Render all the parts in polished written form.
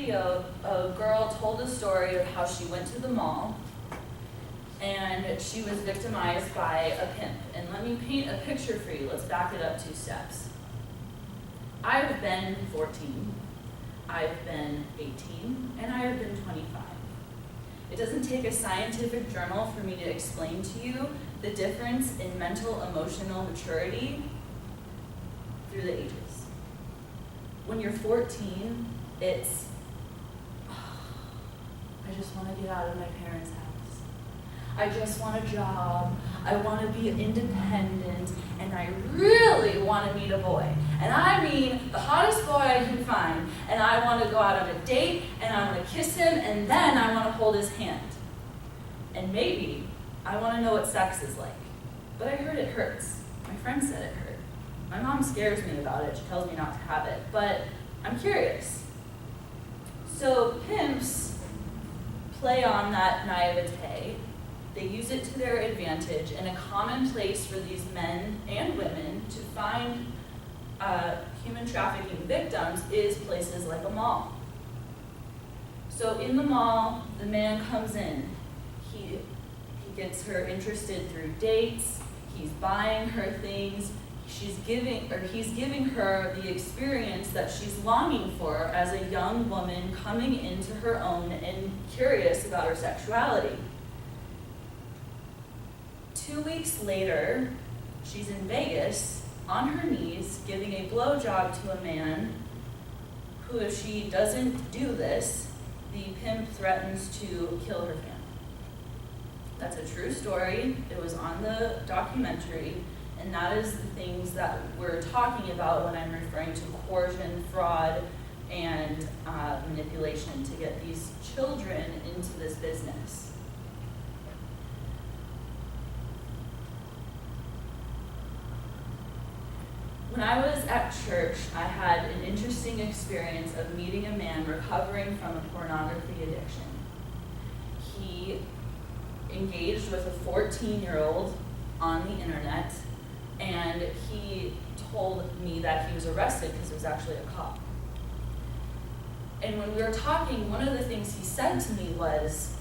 video, a girl told a story of how she went to the mall and she was victimized by a pimp. And let me paint a picture for you. Let's back it up 2 steps. I've been 14, I've been 18, and I have been 25. It doesn't take a scientific journal for me to explain to you the difference in mental, emotional maturity through the ages. When you're 14, it's, I just want to get out of my parents' house. I just want a job. I want to be independent, and I really want to meet a boy. And I mean the hottest boy I can find. And I want to go out on a date, and I want to kiss him, and then I want to hold his hand. And maybe I want to know what sex is like. But I heard it hurts. My friend said it hurt. My mom scares me about it. She tells me not to have it. But I'm curious. So pimps play on that naivete. They use it to their advantage, and a common place for these men and women to find human trafficking victims is places like a mall. So in the mall, the man comes in. He gets her interested through dates. He's buying her things. He's giving her the experience that she's longing for as a young woman coming into her own and curious about her sexuality. 2 weeks later, she's in Vegas on her knees giving a blowjob to a man who, if she doesn't do this, the pimp threatens to kill her family. That's a true story. It was on the documentary, and that is the things that we're talking about when I'm referring to coercion, fraud, and manipulation to get these children into this business. When I was at church, I had an interesting experience of meeting a man recovering from a pornography addiction. He engaged with a 14-year-old on the internet, and he told me that he was arrested because he was actually a cop. And when we were talking, one of the things he said to me was,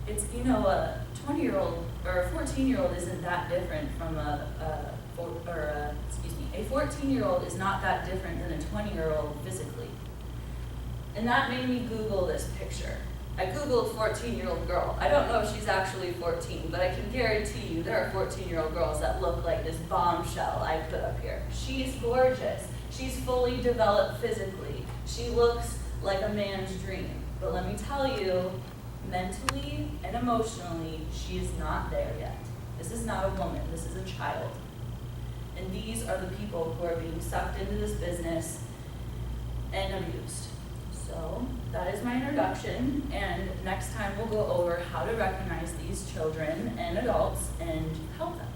a 20-year-old or a 14-year-old isn't that different from a 14-year-old is not that different than a 20-year-old physically. And that made me Google this picture. I Googled 14-year-old girl. I don't know if she's actually 14, but I can guarantee you there are 14-year-old girls that look like this bombshell I put up here. She's gorgeous. She's fully developed physically. She looks like a man's dream. But let me tell you, mentally and emotionally, she is not there yet. This is not a woman. This is a child. And these are the people who are being sucked into this business and abused. So that is my introduction, and next time we'll go over how to recognize these children and adults and help them.